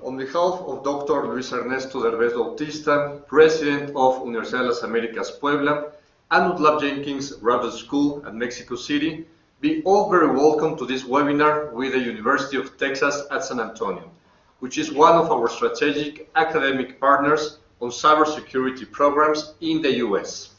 On behalf of Dr. Luis Ernesto Derbez Bautista, President of Universidad de las Américas Puebla, and UDLAP Jenkins Graduate School at Mexico City, be all very welcome to this webinar with the University of Texas at San Antonio, which is one of our strategic academic partners on cybersecurity programs in the US.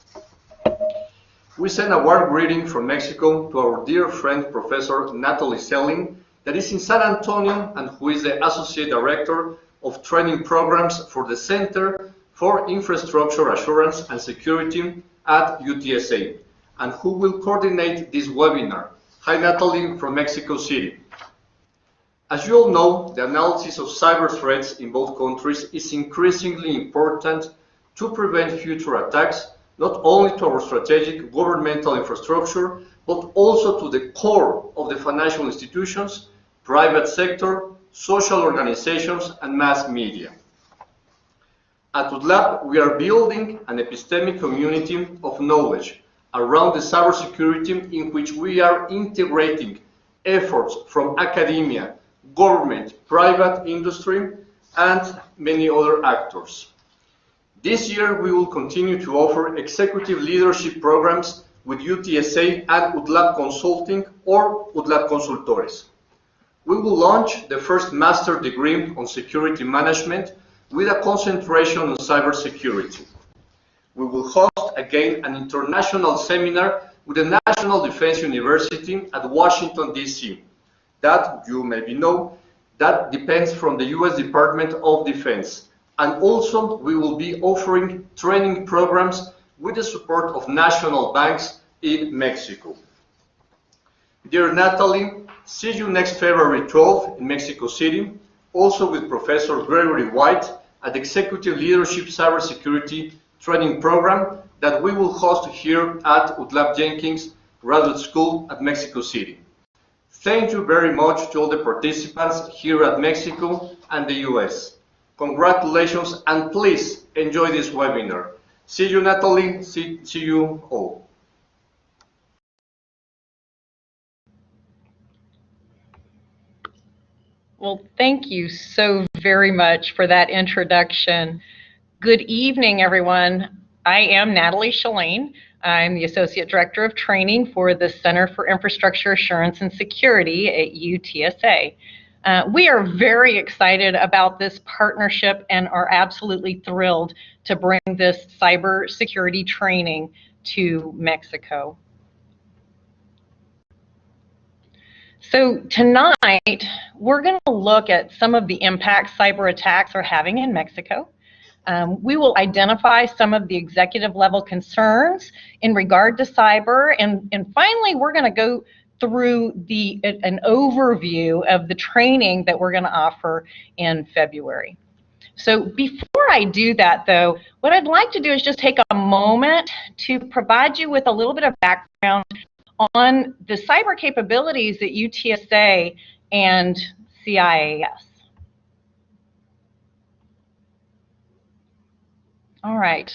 We send a warm greeting from Mexico to our dear friend Professor Natalie Selling, that is in San Antonio and who is the Associate Director of Training Programs for the Center for Infrastructure Assurance and Security at UTSA, and who will coordinate this webinar. Hi Natalie from Mexico City. As you all know, the analysis of cyber threats in both countries is increasingly important to prevent future attacks, not only to our strategic governmental infrastructure, but also to the core of the financial institutions, private sector, social organizations, and mass media. At UDLAP, we are building an epistemic community of knowledge around the cybersecurity in which we are integrating efforts from academia, government, private industry, and many other actors. This year, we will continue to offer executive leadership programs with UTSA and UDLAP Consulting or UDLAP Consultores. We will launch the first master degree on security management with a concentration on cybersecurity. We will host again an international seminar with the National Defense University at Washington, D.C. That, you maybe know, that depends from the U.S. Department of Defense. And also, we will be offering training programs with the support of national banks in Mexico. Dear Natalie, see you next February 12 in Mexico City, also with Professor Gregory White at the Executive Leadership Cybersecurity Training Program that we will host here at UDLAP Jenkins Graduate School at Mexico City. Thank you very much to all the participants here at Mexico and the US. Congratulations, and please enjoy this webinar. See you, Natalie. See you all. Well, thank you so very much for that introduction. Good evening, everyone. I am Natalie Shalane. I'm the Associate Director of Training for the Center for Infrastructure Assurance and Security at UTSA. We are very excited about this partnership and are absolutely thrilled to bring this cybersecurity training to Mexico. So tonight, we're going to look at some of the impacts cyber attacks are having in Mexico. We will identify some of the executive level concerns in regard to cyber, and finally, we're going to go through an overview of the training that we're going to offer in February. So before I do that, though, what I'd like to do is just take a moment to provide you with a little bit of background on the cyber capabilities at UTSA and CIAS. All right.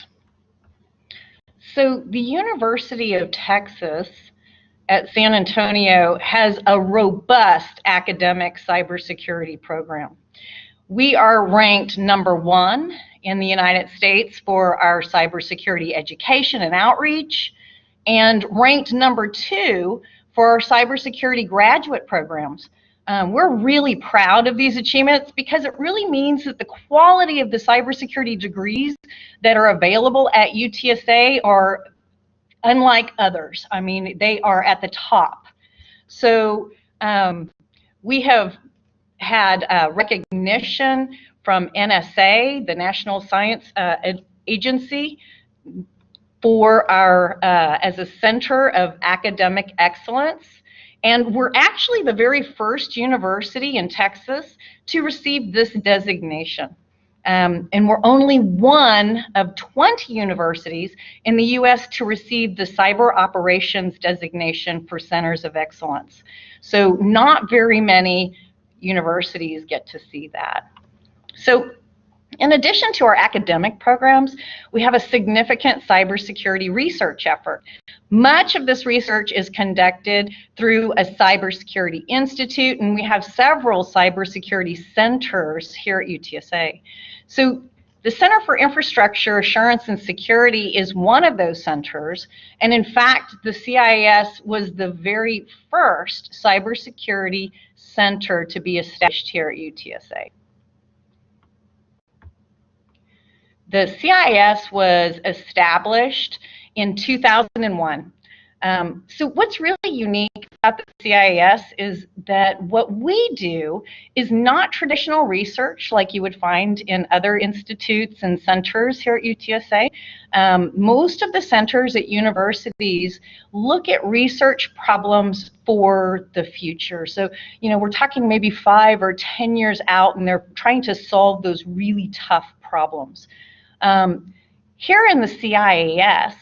So the University of Texas at San Antonio has a robust academic cybersecurity program. We are ranked #1 in the United States for our cybersecurity education and outreach, and ranked #2 for our cybersecurity graduate programs. We're really proud of these achievements because it really means that the quality of the cybersecurity degrees that are available at UTSA are unlike others. I mean, they are at the top. So we have had recognition from NSA, the National Science Agency, for our as a center of academic excellence. And we're actually the very first university in Texas to receive this designation. And we're only one of 20 universities in the US to receive the Cyber Operations designation for Centers of Excellence. So not very many universities get to see that. So in addition to our academic programs, we have a significant cybersecurity research effort. Much of this research is conducted through a cybersecurity institute, and we have several cybersecurity centers here at UTSA. So the Center for Infrastructure Assurance and Security is one of those centers, and in fact, the CIAS was the very first cybersecurity center to be established here at UTSA. The CIS was established in 2001. So what's really unique about the CIS is that what we do is not traditional research like you would find in other institutes and centers here at UTSA. Most of the centers at universities look at research problems for the future. So, you know, we're talking maybe 5 or 10 years out, and they're trying to solve those really tough problems. Here in the CIAS,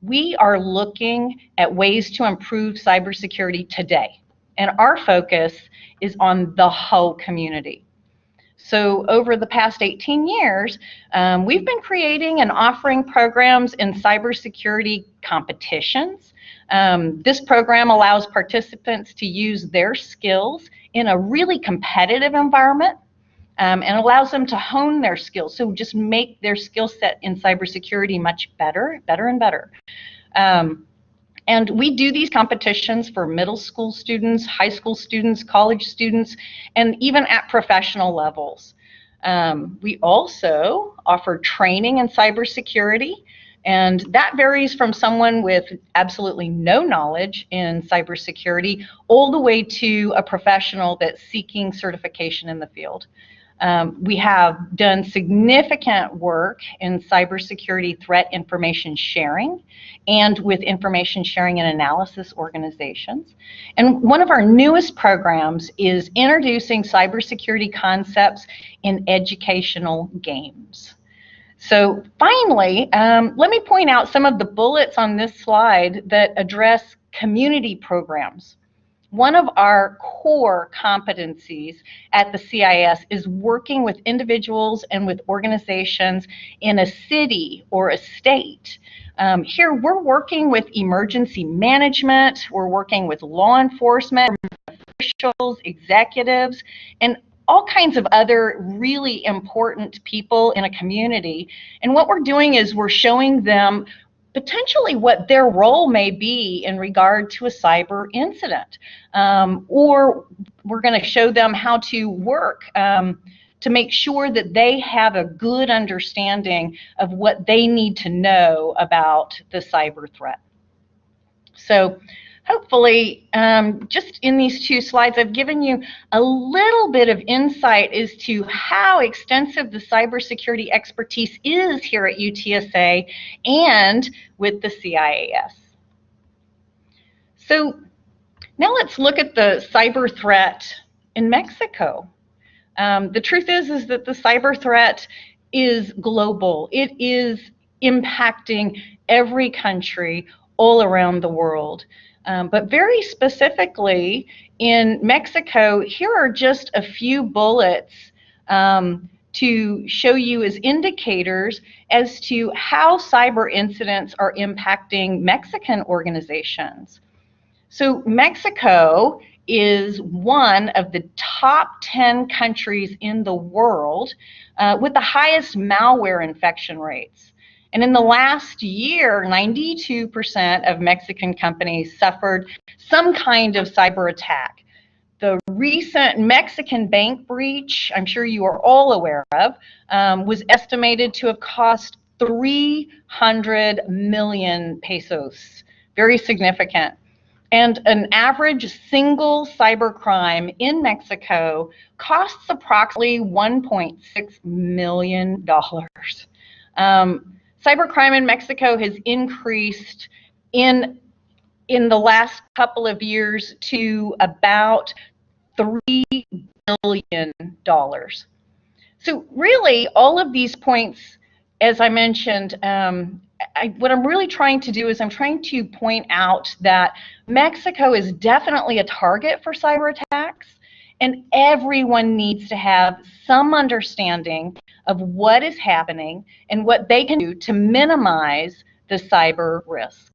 we are looking at ways to improve cybersecurity today, and our focus is on the whole community. So over the past 18 years, we've been creating and offering programs in cybersecurity competitions. This program allows participants to use their skills in a really competitive environment. and allows them to hone their skills. So just make their skill set in cybersecurity much better and better. And we do these competitions for middle school students, high school students, college students, and even at professional levels. We also offer training in cybersecurity, and that varies from someone with absolutely no knowledge in cybersecurity all the way to a professional that's seeking certification in the field. We have done significant work in cybersecurity threat information sharing and with information sharing and analysis organizations. And one of our newest programs is introducing cybersecurity concepts in educational games. So finally, let me point out some of the bullets on this slide that address community programs. One of our core competencies at the CIS is working with individuals and with organizations in a city or a state. Here we're working with emergency management, we're working with law enforcement, officials, executives, and all kinds of other really important people in a community. And what we're doing is we're showing them potentially what their role may be in regard to a cyber incident. Or we're going to show them how to work to make sure that they have a good understanding of what they need to know about the cyber threat. So hopefully, just in these two slides, I've given you a little bit of insight as to how extensive the cybersecurity expertise is here at UTSA and with the CIAS. So now let's look at the cyber threat in Mexico. The truth is that the cyber threat is global. It is impacting every country all around the world. But very specifically in Mexico, here are just a few bullets to show you as indicators as to how cyber incidents are impacting Mexican organizations. So Mexico is one of the top 10 countries in the world with the highest malware infection rates. And in the last year, 92% of Mexican companies suffered some kind of cyber attack. The recent Mexican bank breach, I'm sure you are all aware of, was estimated to have cost 300 million pesos. Very significant. And an average single cybercrime in Mexico costs approximately $1.6 million. Cybercrime in Mexico has increased in the last couple of years to about $3 billion. So really, all of these points, as I mentioned, what I'm really trying to do is I'm trying to point out that Mexico is definitely a target for cyber attacks, and everyone needs to have some understanding of what is happening and what they can do to minimize the cyber risk.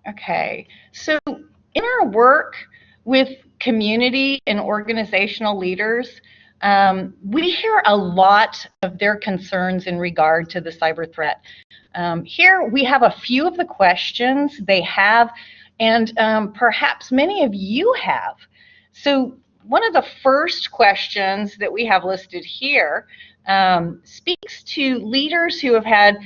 Okay, so in our work with community and organizational leaders, we hear a lot of their concerns in regard to the cyber threat. Here we have a few of the questions they have, and perhaps many of you have. So one of the first questions that we have listed here speaks to leaders who have had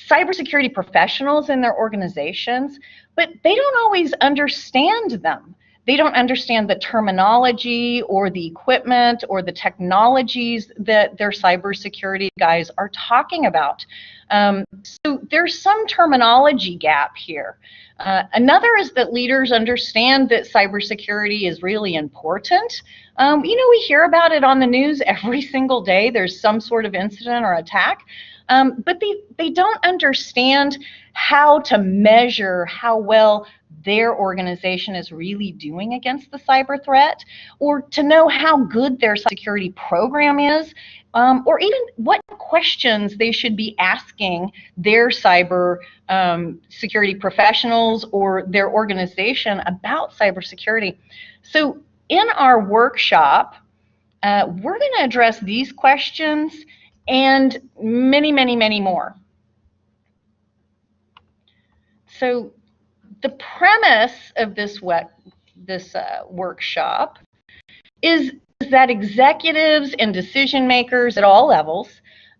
cybersecurity professionals in their organizations, but they don't always understand them. They don't understand the terminology or the equipment or the technologies that their cybersecurity guys are talking about. So there's some terminology gap here. Another is that leaders understand that cybersecurity is really important. We hear about it on the news every single day. There's some sort of incident or attack. But they don't understand how to measure how well their organization is really doing against the cyber threat, or to know how good their security program is, or even what questions they should be asking their cyber security professionals or their organization about cybersecurity. So in our workshop, we're going to address these questions and many, many, many more. So the premise of this workshop is that executives and decision makers at all levels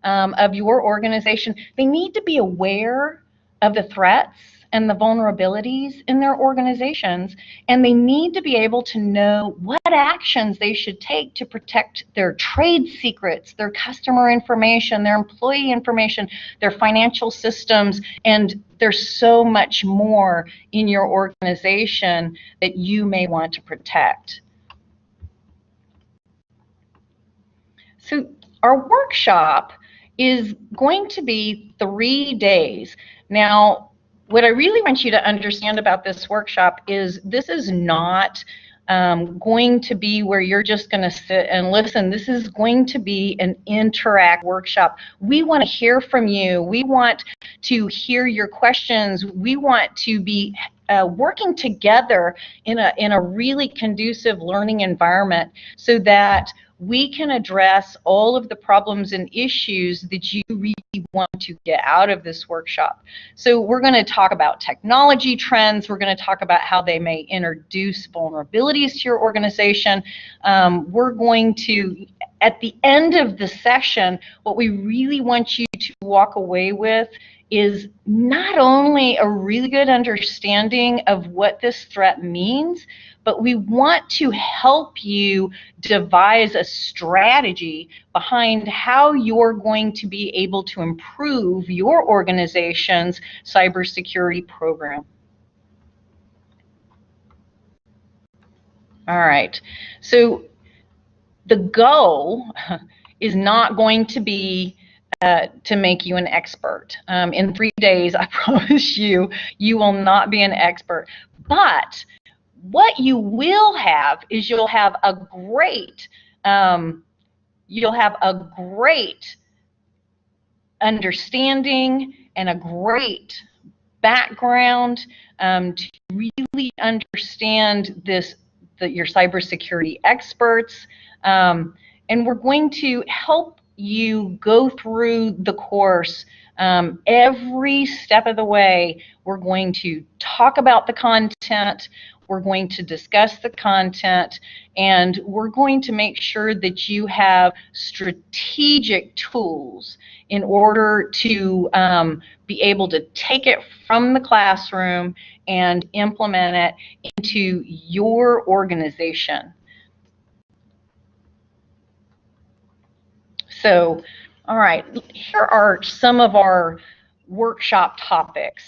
of your organization, they need to be aware of the threats and the vulnerabilities in their organizations, and they need to be able to know what actions they should take to protect their trade secrets, their customer information, their employee information, their financial systems, and there's so much more in your organization that you may want to protect. So our workshop is going to be 3 days. Now, what I really want you to understand about this workshop is this is not going to be where you're just going to sit and listen. This is going to be an interact workshop. We want to hear from you. We want to hear your questions. We want to be working together in a really conducive learning environment so that we can address all of the problems and issues that you really want to get out of this workshop. So we're going to talk about technology trends. We're going to talk about how they may introduce vulnerabilities to your organization. We're going to, at the end of the session, what we really want you to walk away with is not only a really good understanding of what this threat means, but we want to help you devise a strategy behind how you're going to be able to improve your organization's cybersecurity program. All right, so the goal is not going to be to make you an expert. In 3 days, I promise you, you will not be an expert. But what you will have is you'll have a great understanding and a great background to really understand your cybersecurity experts, and we're going to help you go through the course every step of the way. We're going to talk about the content, we're going to discuss the content, and we're going to make sure that you have strategic tools in order to be able to take it from the classroom and implement it into your organization. So, all right, here are some of our workshop topics.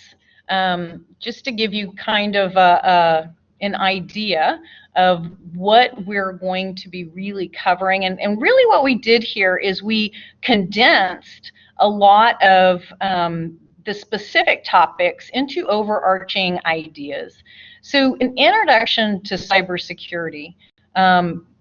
Just to give you kind of an idea of what we're going to be really covering. And really what we did here is we condensed a lot of the specific topics into overarching ideas. So an introduction to cybersecurity.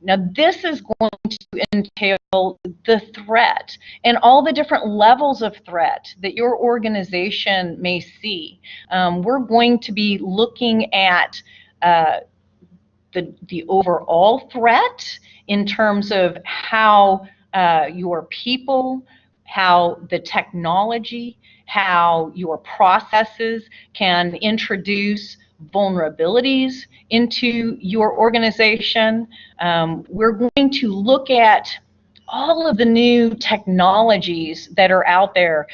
Now this is going to entail the threat and all the different levels of threat that your organization may see. We're going to be looking at the overall threat in terms of how your people, how the technology, how your processes can introduce vulnerabilities into your organization. We're going to look at all of the new technologies that are out there.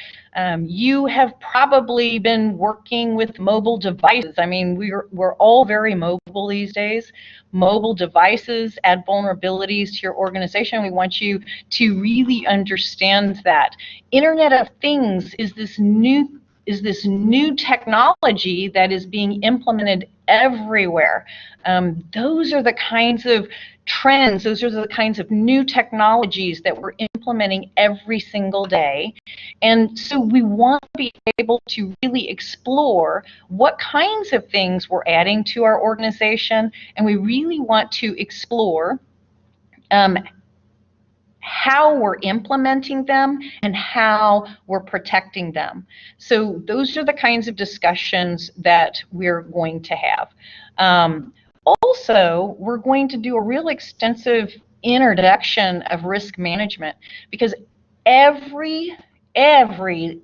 You have probably been working with mobile devices. I mean, we're all very mobile these days. Mobile devices add vulnerabilities to your organization. We want you to really understand that. Internet of Things is this new technology that is being implemented everywhere. Those are the kinds of trends, those are the kinds of new technologies that we're implementing every single day. And so we want to be able to really explore what kinds of things we're adding to our organization, and we really want to explore how we're implementing them and how we're protecting them. So those are the kinds of discussions that we're going to have. also, we're going to do a real extensive introduction of risk management, because every avenue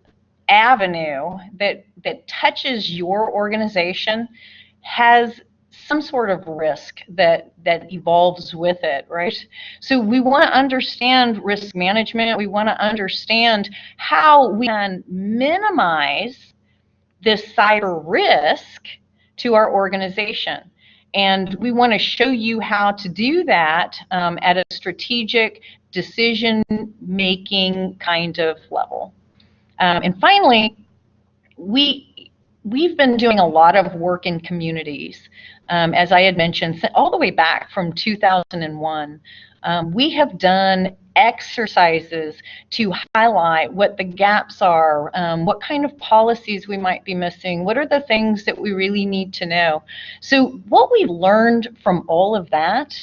that touches your organization has some sort of risk that evolves with it, right? So we want to understand risk management. We want to understand how we can minimize this cyber risk to our organization. And we want to show you how to do that at a strategic decision-making kind of level. And finally, we've been doing a lot of work in communities, as I had mentioned, all the way back from 2001. We have done exercises to highlight what the gaps are, what kind of policies we might be missing, what are the things that we really need to know. So what we learned from all of that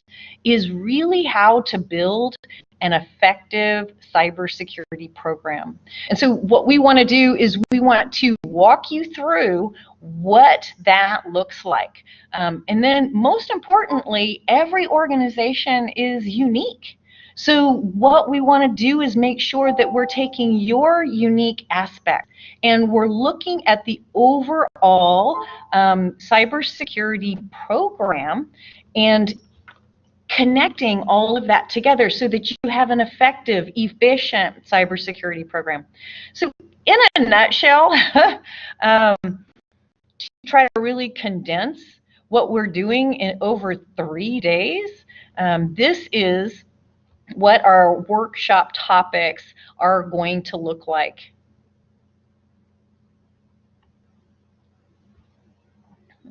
is really how to build an effective cybersecurity program. And so what we want to do is we want to walk you through what that looks like. And then most importantly, every organization is unique. So what we want to do is make sure that we're taking your unique aspect and we're looking at the overall cybersecurity program and connecting all of that together so that you have an effective, efficient cybersecurity program. So in a nutshell, to try to really condense what we're doing in over 3 days, this is what our workshop topics are going to look like.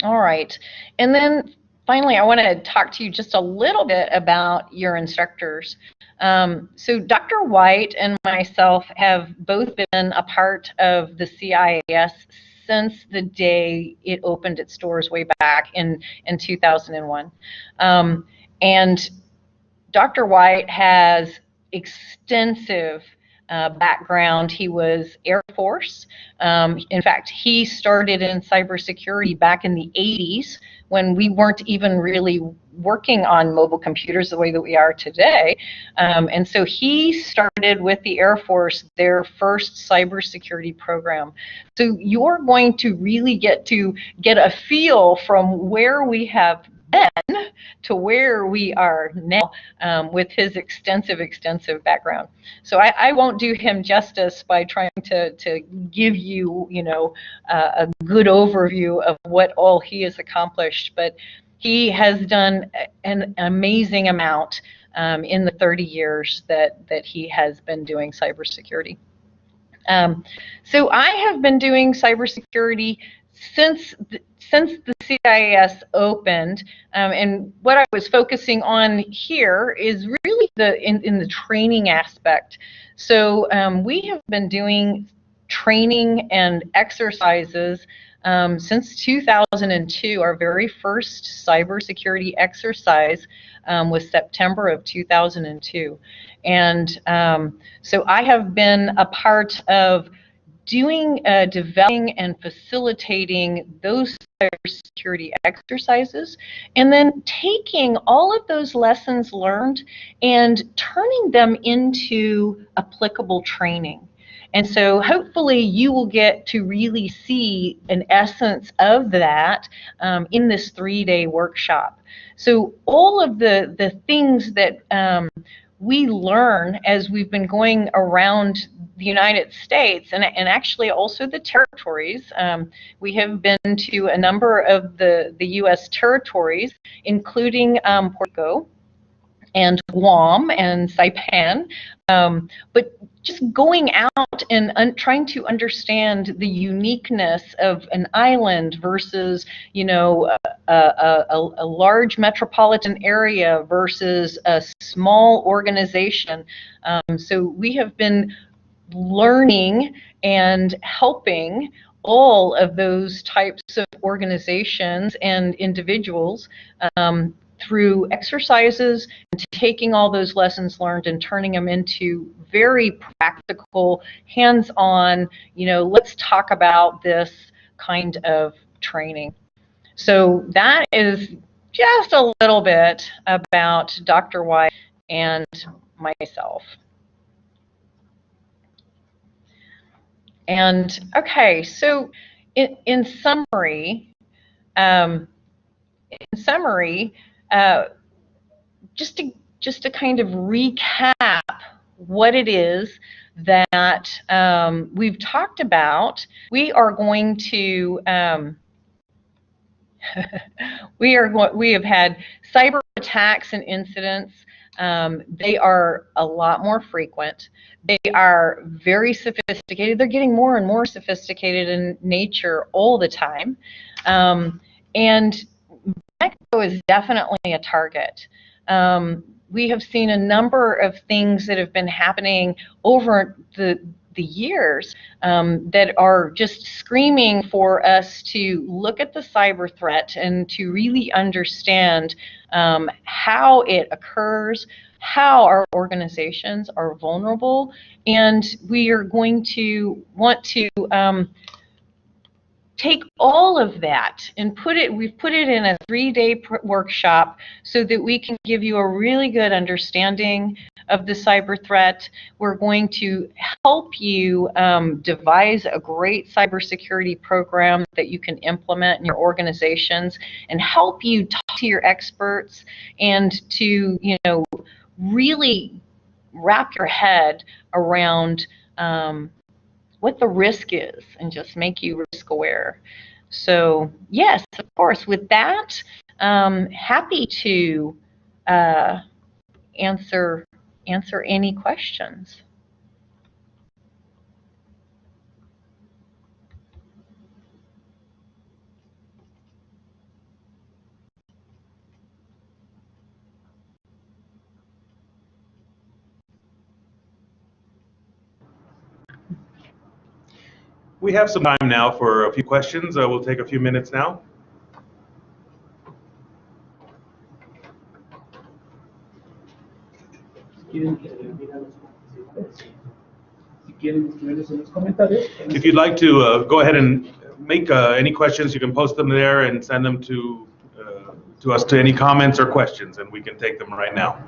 All right, and then finally, I want to talk to you just a little bit about your instructors. So Dr. White and myself have both been a part of the CIAS since the day it opened its doors way back in 2001. And Dr. White has extensive background. He was Air Force. In fact, he started in cybersecurity back in the 80s when we weren't even really working on mobile computers the way that we are today. And so he started with the Air Force their first cybersecurity program. So you're going to really get a feel from where we have been to where we are now with his extensive background. So I won't do him justice by trying to give you, a good overview of what all he has accomplished, but he has done an amazing amount in the 30 years that he has been doing cybersecurity. So I have been doing cybersecurity since the CIAS opened, and what I was focusing on here is really in the training aspect. So we have been doing training and exercises since 2002. Our very first cybersecurity exercise was September of 2002. And so I have been a part of doing, developing and facilitating those cybersecurity exercises, and then taking all of those lessons learned and turning them into applicable training. And so hopefully you will get to really see an essence of that in this 3-day workshop. So all of the things that we learn as we've been going around the United States and actually also the territories. We have been to a number of the U.S. territories, including Puerto Rico and Guam and Saipan, but just going out and trying to understand the uniqueness of an island versus, a large metropolitan area versus a small organization. So we have been learning and helping all of those types of organizations and individuals through exercises and taking all those lessons learned and turning them into very practical, hands-on, let's talk about this kind of training. So that is just a little bit about Dr. White and myself. And okay, so in summary, just to kind of recap what it is that we've talked about, we are going to we have had cyber attacks and incidents. They are a lot more frequent. They are very sophisticated. They're getting more and more sophisticated in nature all the time. And Mexico is definitely a target. We have seen a number of things that have been happening over the years that are just screaming for us to look at the cyber threat and to really understand how it occurs, how our organizations are vulnerable, and we are going to want to take all of that and we've put it in a 3-day workshop so that we can give you a really good understanding of the cyber threat. We're going to help you devise a great cybersecurity program that you can implement in your organizations and help you talk to your experts and to, really wrap your head around what the risk is and just make you risk aware. So yes, of course, with that, happy to answer any questions. We have some time now for a few questions. We'll take a few minutes now. If you'd like to go ahead and make any questions, you can post them there and send them to us to any comments or questions, and we can take them right now.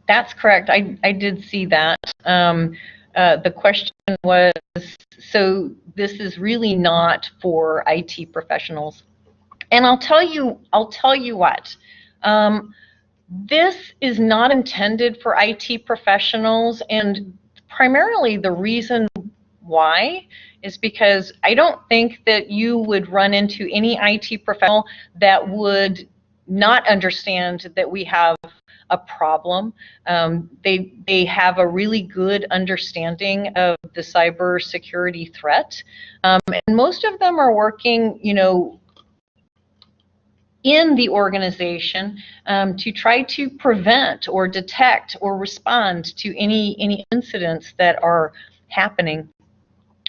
That's correct. I did see that. The question was, so this is really not for IT professionals. And I'll tell you what. This is not intended for IT professionals, and primarily the reason why is because I don't think that you would run into any IT professional that would not understand that we have a problem. They have a really good understanding of the cybersecurity threat, and most of them are working, in the organization to try to prevent or detect or respond to any incidents that are happening.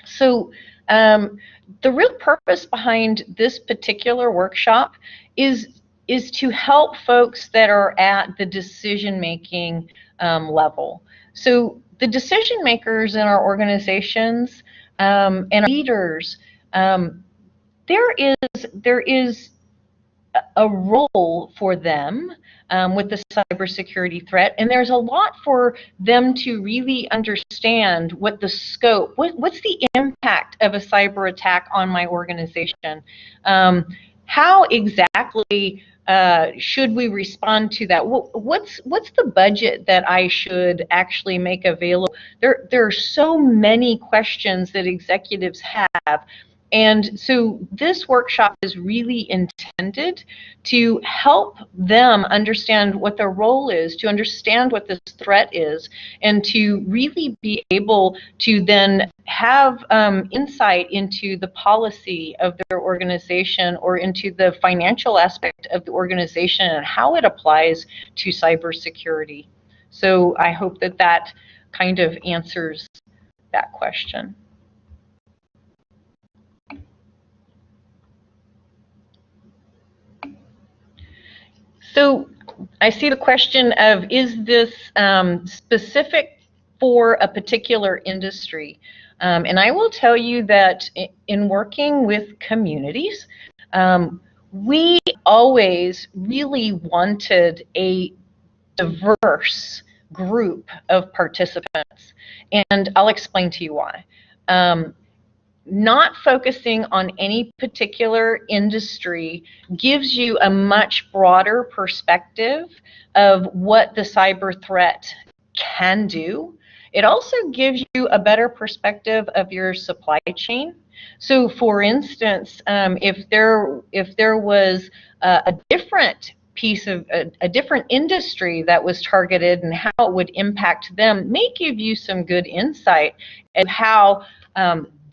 So the real purpose behind this particular workshop is to help folks that are at the decision-making level. So the decision makers in our organizations and our leaders, there is a role for them with the cybersecurity threat, and there's a lot for them to really understand what the scope, what's the impact of a cyber attack on my organization, how exactly should we respond to that, what's the budget that I should actually make available. There are so many questions that executives have. And so this workshop is really intended to help them understand what their role is, to understand what this threat is, and to really be able to then have insight into the policy of their organization or into the financial aspect of the organization and how it applies to cybersecurity. So I hope that that kind of answers that question. So I see the question of, is this specific for a particular industry. And I will tell you that in working with communities, we always really wanted a diverse group of participants. And I'll explain to you why. Not focusing on any particular industry gives you a much broader perspective of what the cyber threat can do. It also gives you a better perspective of your supply chain. So for instance, if there was a different piece of a different industry that was targeted and how it would impact them, may give you some good insight of how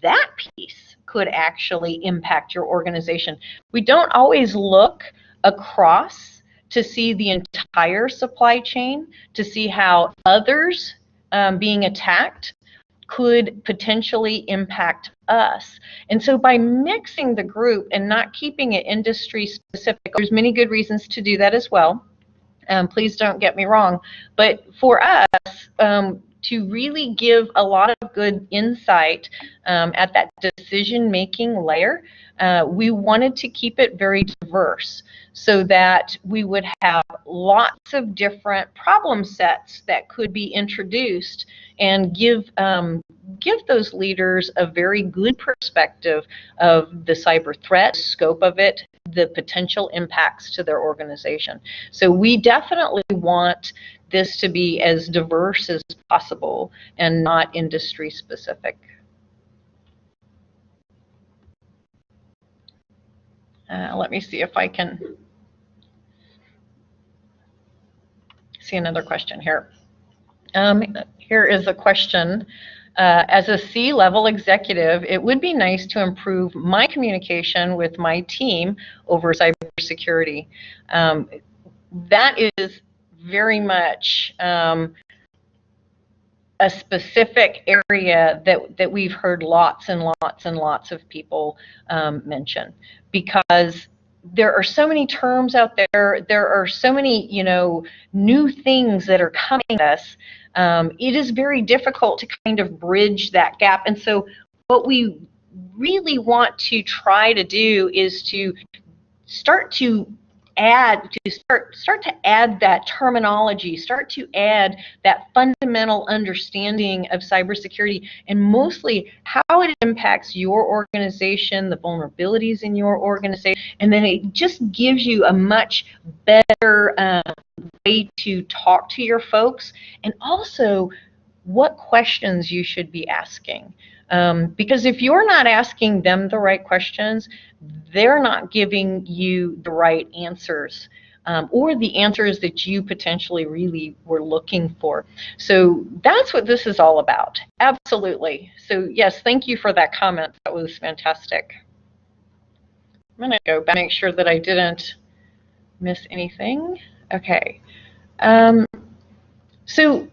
that piece could actually impact your organization. We don't always look across to see the entire supply chain, to see how others being attacked could potentially impact us. And so by mixing the group and not keeping it industry specific, there's many good reasons to do that as well. Please don't get me wrong. But for us, to really give a lot of good insight at that decision-making layer, we wanted to keep it very diverse so that we would have lots of different problem sets that could be introduced and give those leaders a very good perspective of the cyber threat, scope of it, the potential impacts to their organization. So we definitely want this to be as diverse as possible and not industry specific. Let me see if I can see another question here. Here is a question. As a C-level executive, it would be nice to improve my communication with my team over cybersecurity. That is very much a specific area that we've heard lots and lots and lots of people mention, because there are so many terms out there. There are so many, new things that are coming at us. It is very difficult to kind of bridge that gap. And so what we really want to try to do is to start to add that terminology, start to add that fundamental understanding of cybersecurity, and mostly how it impacts your organization, the vulnerabilities in your organization, and then it just gives you a much better way to talk to your folks, and also what questions you should be asking. Because if you're not asking them the right questions, they're not giving you the right answers, or the answers that you potentially really were looking for. So that's what this is all about. Absolutely. So yes, thank you for that comment. That was fantastic. I'm going to go back and make sure that I didn't miss anything. Okay. So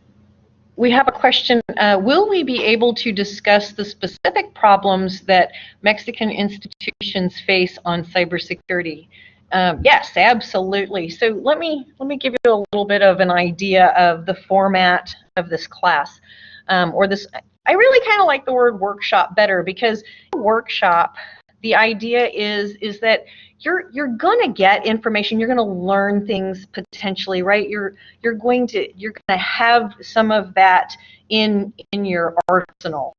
we have a question. Will we be able to discuss the specific problems that Mexican institutions face on cybersecurity? Yes, absolutely. So let me give you a little bit of an idea of the format of this class, or this. I really kind of like the word workshop better, because workshop, the idea is that you're gonna get information, you're gonna learn things potentially, right? You're gonna have some of that in your arsenal.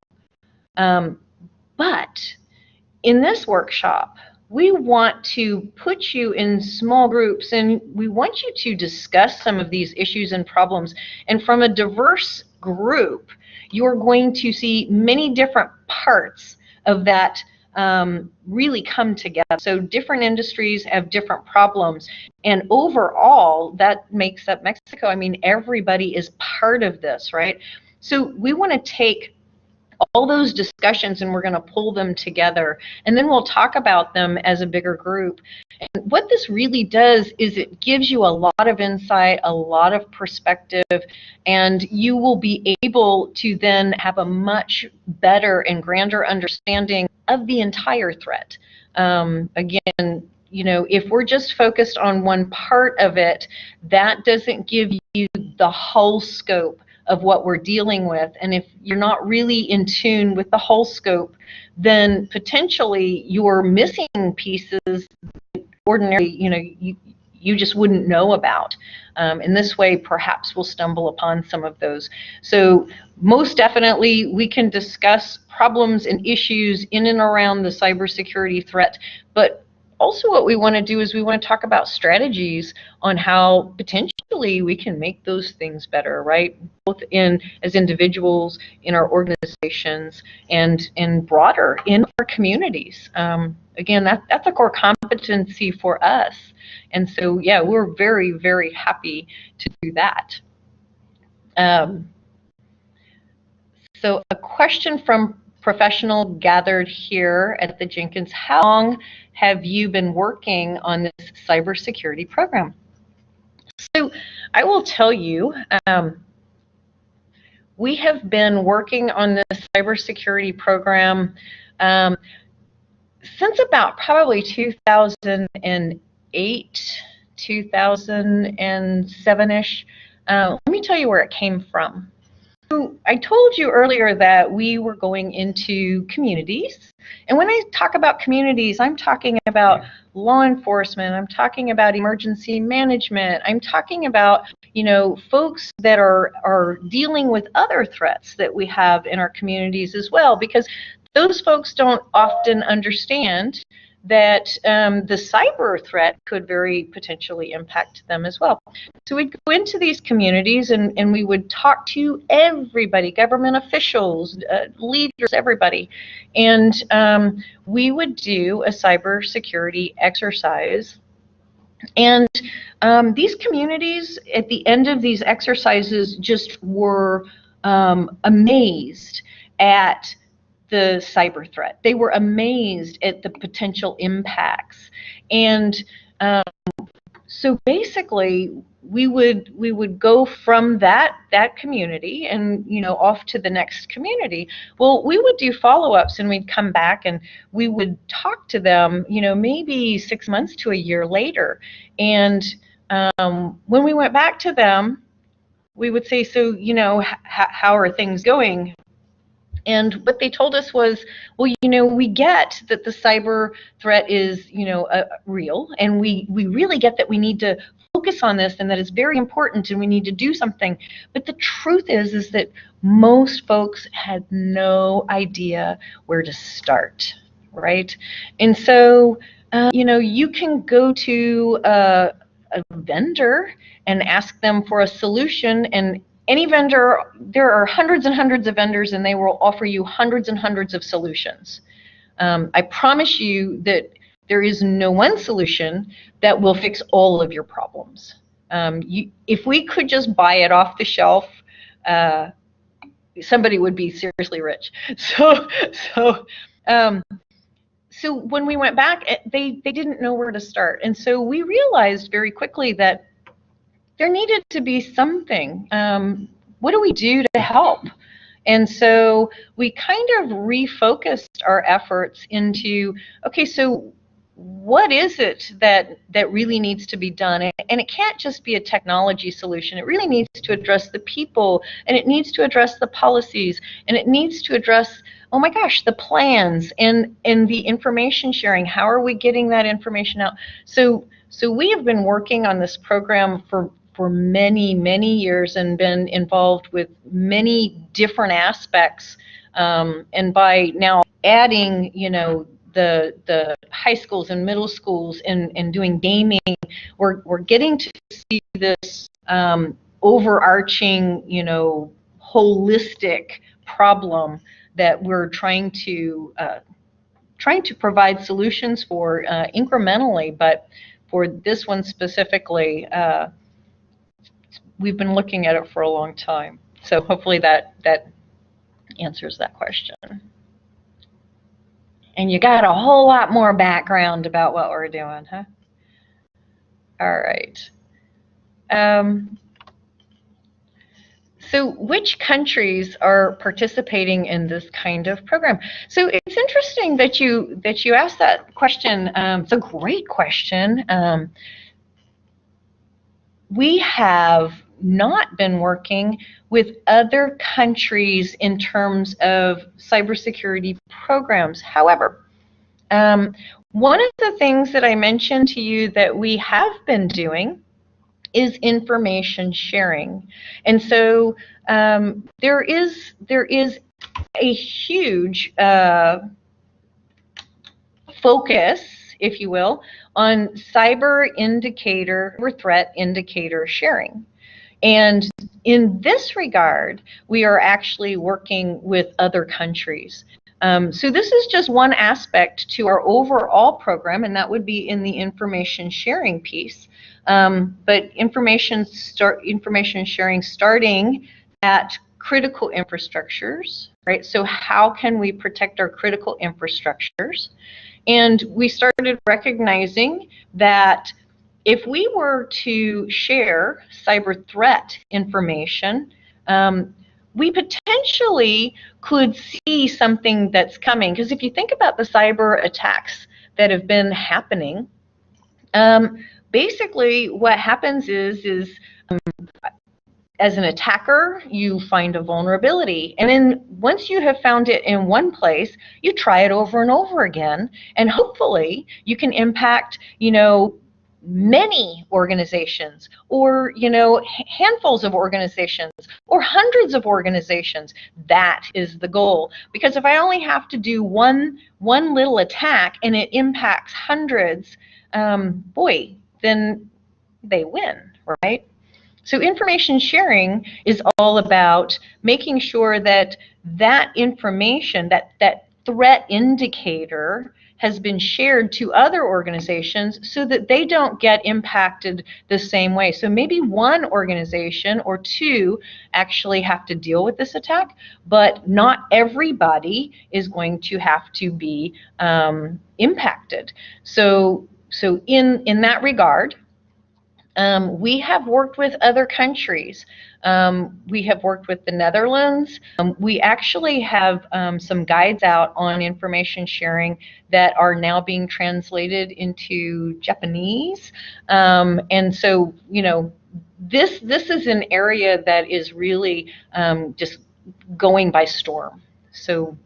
But in this workshop, we want to put you in small groups, and we want you to discuss some of these issues and problems. And from a diverse group, you're going to see many different parts of that really come together. So different industries have different problems, and overall that makes up Mexico. I mean, everybody is part of this, right? So we want to take all those discussions and we're going to pull them together, and then we'll talk about them as a bigger group. And what this really does is it gives you a lot of insight, a lot of perspective, and you will be able to then have a much better and grander understanding of the entire threat. Again, if we're just focused on one part of it, that doesn't give you the whole scope of what we're dealing with. And if you're not really in tune with the whole scope, then potentially you're missing pieces ordinarily, you just wouldn't know about. In this way, perhaps we'll stumble upon some of those. So most definitely, we can discuss problems and issues in and around the cybersecurity threat, but also what we want to do is we want to talk about strategies on how potentially we can make those things better, right? Both as individuals, in our organizations, and broader in our communities. Again, that's a core competency for us. And so, yeah, we're very, very happy to do that. So a question from professional gathered here at the Jenkins. How long have you been working on this cybersecurity program? So I will tell you, we have been working on this cybersecurity program since about probably 2008, 2007-ish. Let me tell you where it came from. So I told you earlier that we were going into communities. And when I talk about communities, I'm talking about law enforcement, I'm talking about emergency management, I'm talking about, folks that are dealing with other threats that we have in our communities as well, because those folks don't often understand that the cyber threat could very potentially impact them as well. So we'd go into these communities and we would talk to everybody, government officials, leaders, everybody. And we would do a cybersecurity exercise. And these communities, at the end of these exercises, just were amazed at the cyber threat. They were amazed at the potential impacts. And so basically, we would go from that community and off to the next community. Well, we would do follow-ups and we'd come back and we would talk to them, maybe 6 months to a year later. And when we went back to them, we would say, so how are things going? And what they told us was, well, we get that the cyber threat is, real, and we really get that we need to focus on this and that it's very important and we need to do something. But the truth is that most folks had no idea where to start, right? And so, you can go to a vendor and ask them for a solution, and any vendor, there are hundreds and hundreds of vendors, and they will offer you hundreds and hundreds of solutions. I promise you that there is no one solution that will fix all of your problems. If we could just buy it off the shelf, somebody would be seriously rich. So when we went back, they didn't know where to start. And so we realized very quickly that there needed to be something. What do we do to help? And so we kind of refocused our efforts into, okay, so what is it that really needs to be done? And it can't just be a technology solution. It really needs to address the people, and it needs to address the policies, and it needs to address, oh my gosh, the plans and the information sharing. How are we getting that information out? So we have been working on this program for many, many years and been involved with many different aspects. And by now adding, the high schools and middle schools and doing gaming, we're getting to see this overarching, holistic problem that we're trying to provide solutions for incrementally, but for this one specifically, we've been looking at it for a long time. So hopefully that answers that question. And you got a whole lot more background about what we're doing, huh? All right. So which countries are participating in this kind of program? So it's interesting that you asked that question. It's a great question. We have not been working with other countries in terms of cybersecurity programs. However, one of the things that I mentioned to you that we have been doing is information sharing. And so there is a huge focus, if you will, on cyber threat indicator sharing. And in this regard, we are actually working with other countries. So this is just one aspect to our overall program, and that would be in the information sharing piece. But information sharing starting at critical infrastructures, right? So how can we protect our critical infrastructures? And we started recognizing that if we were to share cyber threat information, we potentially could see something that's coming. Because if you think about the cyber attacks that have been happening, basically what happens is as an attacker, you find a vulnerability. And then once you have found it in one place, you try it over and over again. And hopefully you can impact, many organizations, or, handfuls of organizations, or hundreds of organizations. That is the goal. Because if I only have to do one little attack and it impacts hundreds, then they win, right? So information sharing is all about making sure that that information, that threat indicator, has been shared to other organizations so that they don't get impacted the same way. So maybe one organization or two actually have to deal with this attack, but not everybody is going to have to be impacted. So in that regard, we have worked with other countries. We have worked with the Netherlands. We actually have some guides out on information sharing that are now being translated into Japanese. And so, this is an area that is really just going by storm. So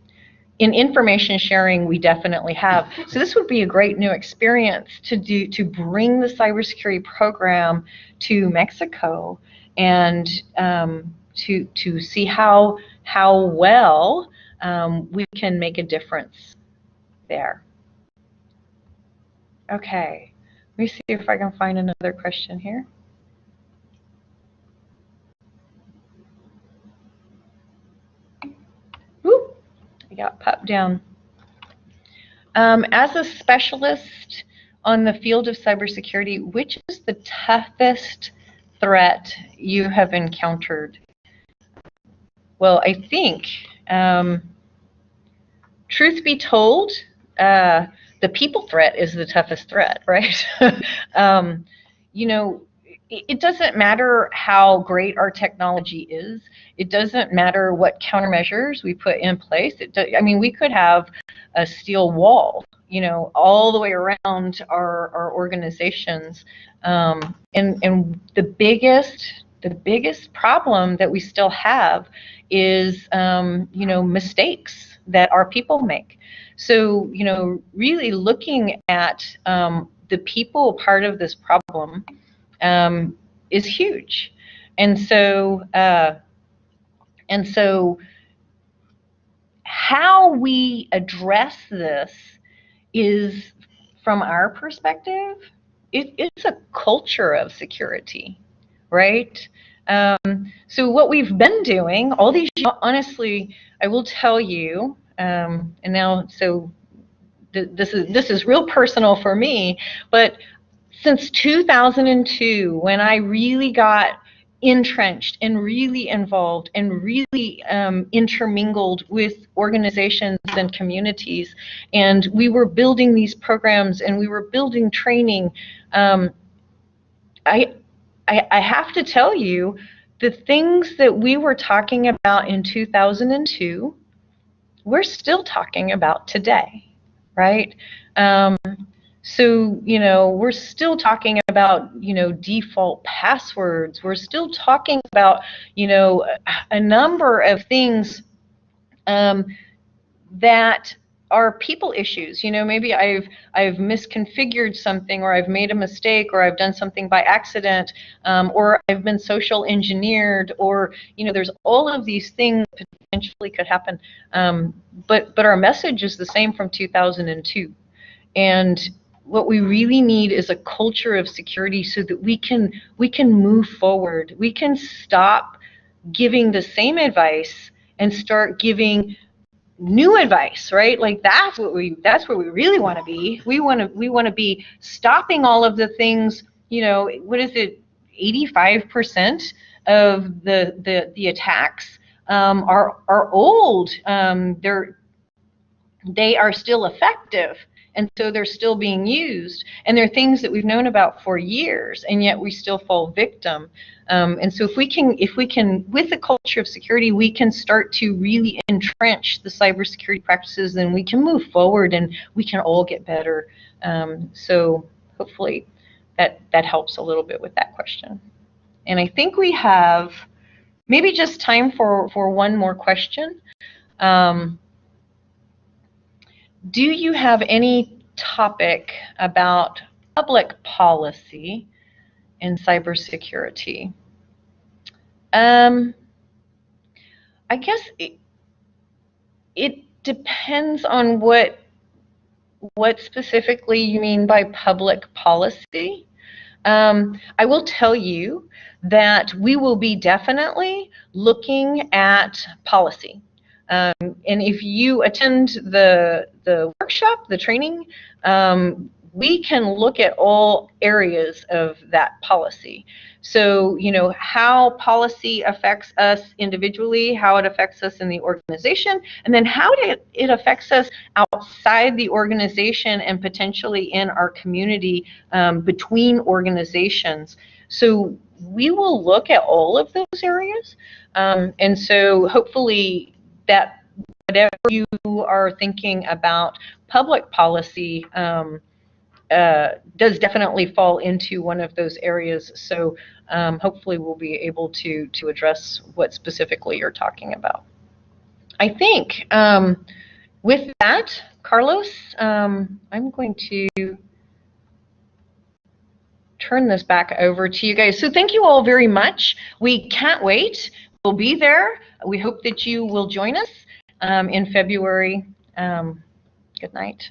in information sharing, we definitely have. So this would be a great new experience to bring the cybersecurity program to Mexico and to see how well we can make a difference there. Okay, let me see if I can find another question here. Whoop. I got popped down. As a specialist on the field of cybersecurity, which is the toughest threat you have encountered? Well, I think, truth be told, the people threat is the toughest threat, right? It doesn't matter how great our technology is. It doesn't matter what countermeasures we put in place. We could have a steel wall, all the way around our organizations. And the biggest problem that we still have is, mistakes that our people make. So, really looking at the people part of this problem is huge. And so how we address this is, from our perspective, it's a culture of security, right? So what we've been doing all these years, honestly, I will tell you, and now, so this is real personal for me, but since 2002, when I really got entrenched and really involved and really intermingled with organizations and communities, and we were building these programs and we were building training, I have to tell you, the things that we were talking about in 2002, we're still talking about today, right? So, we're still talking about, default passwords. We're still talking about, a number of things that are people issues. Maybe I've misconfigured something, or I've made a mistake, or I've done something by accident, or I've been social engineered, or there's all of these things potentially could happen. But our message is the same from 2002, and what we really need is a culture of security so that we can move forward. We can stop giving the same advice and start giving new advice, right? Like that's where we really want to be. We want to be stopping all of the things. What is it? 85% of the attacks are old. They are still effective, and so they're still being used, and they're things that we've known about for years, and yet we still fall victim. And so if we can, with the culture of security, we can start to really entrench the cybersecurity practices, then we can move forward and we can all get better. So hopefully that helps a little bit with that question. And I think we have maybe just time for one more question. Do you have any topic about public policy in cybersecurity? I guess it depends on what specifically you mean by public policy. I will tell you that we will be definitely looking at policy. And if you attend the workshop, the training, we can look at all areas of that policy. So, how policy affects us individually, how it affects us in the organization, and then how it affects us outside the organization and potentially in our community, between organizations. So we will look at all of those areas. And so hopefully that whatever you are thinking about public policy does definitely fall into one of those areas. So hopefully we'll be able to address what specifically you're talking about. I think with that, Carlos, I'm going to turn this back over to you guys. So thank you all very much. We can't wait. We'll be there. We hope that you will join us in February. Good night.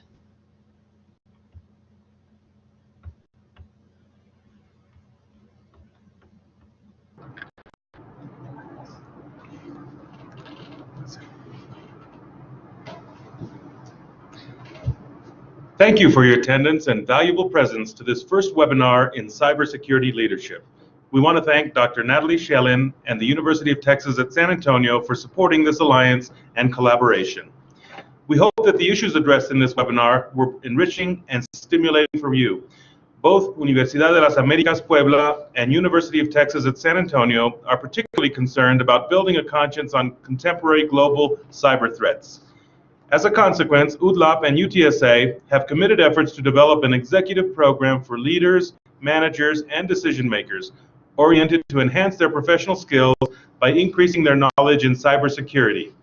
Thank you for your attendance and valuable presence to this first webinar in cybersecurity leadership. We want to thank Dr. Natalie Schellin and the University of Texas at San Antonio for supporting this alliance and collaboration. We hope that the issues addressed in this webinar were enriching and stimulating for you. Both Universidad de las Américas Puebla and University of Texas at San Antonio are particularly concerned about building a conscience on contemporary global cyber threats. As a consequence, UDLAP and UTSA have committed efforts to develop an executive program for leaders, managers, and decision makers oriented to enhance their professional skills by increasing their knowledge in cybersecurity.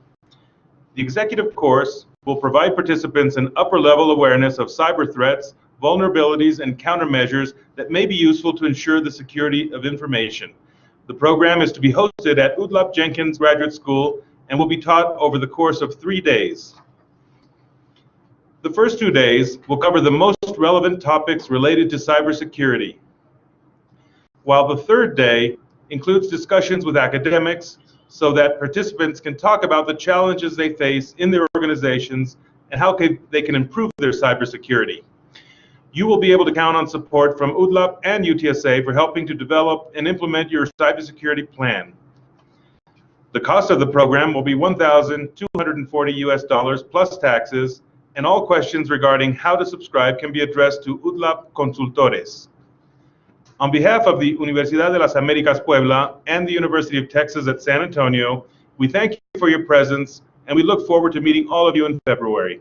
The executive course will provide participants an upper-level awareness of cyber threats, vulnerabilities, and countermeasures that may be useful to ensure the security of information. The program is to be hosted at UDLAP Jenkins Graduate School and will be taught over the course of 3 days. The first 2 days will cover the most relevant topics related to cybersecurity, while the third day includes discussions with academics so that participants can talk about the challenges they face in their organizations and how they can improve their cybersecurity. You will be able to count on support from UDLAP and UTSA for helping to develop and implement your cybersecurity plan. The cost of the program will be $1,240 plus taxes, and all questions regarding how to subscribe can be addressed to UDLAP Consultores. On behalf of the Universidad de las Américas Puebla and the University of Texas at San Antonio, we thank you for your presence, and we look forward to meeting all of you in February.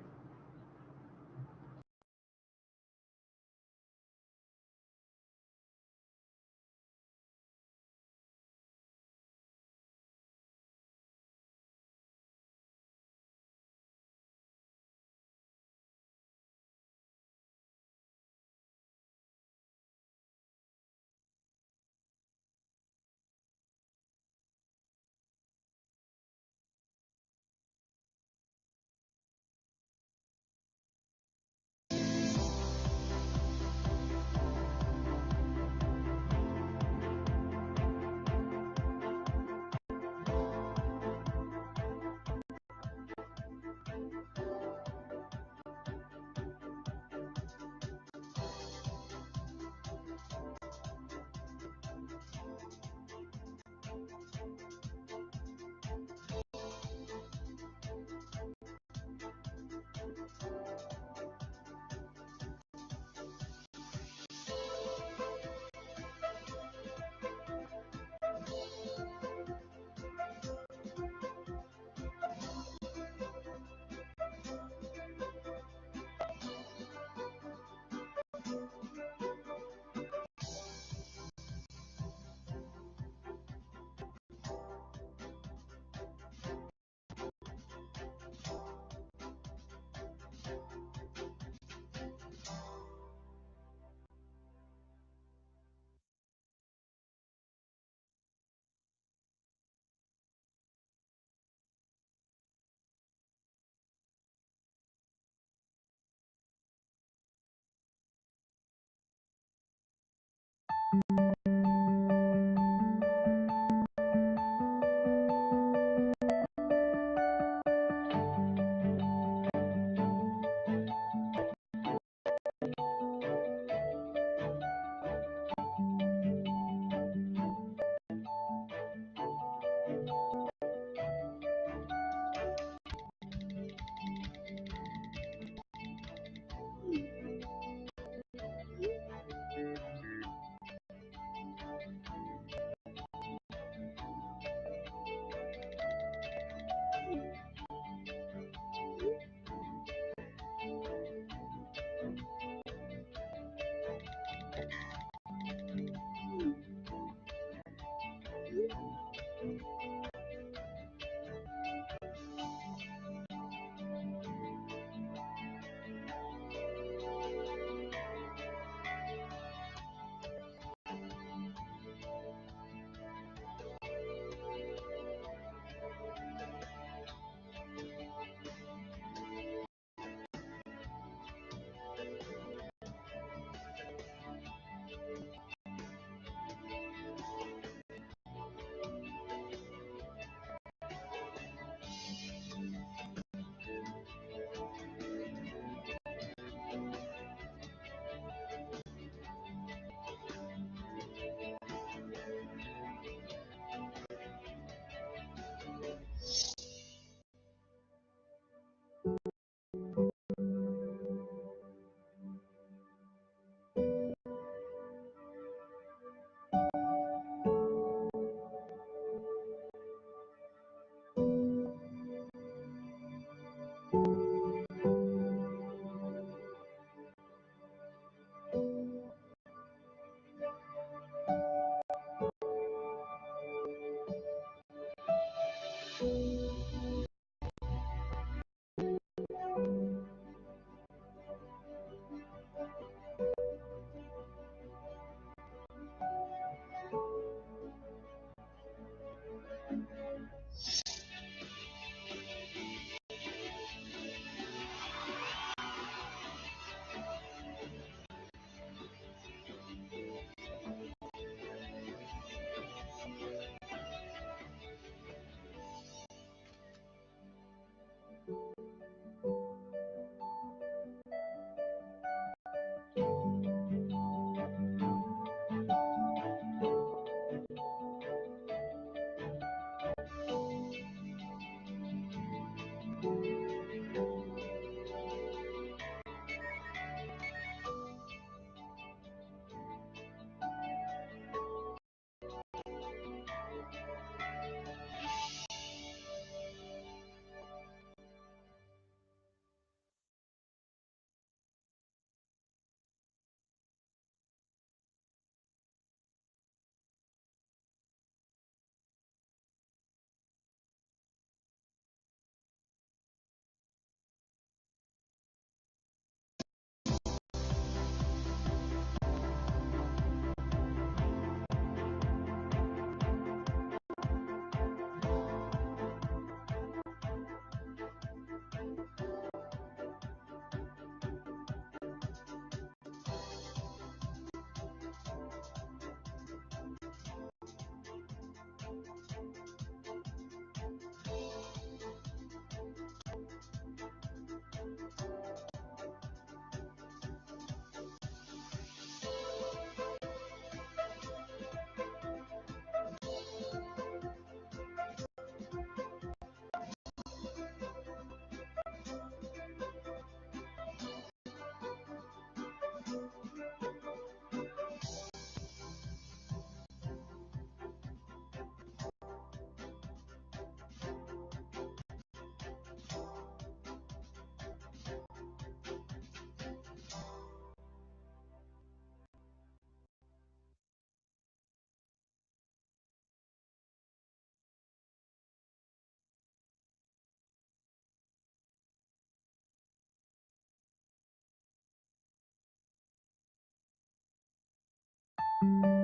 you.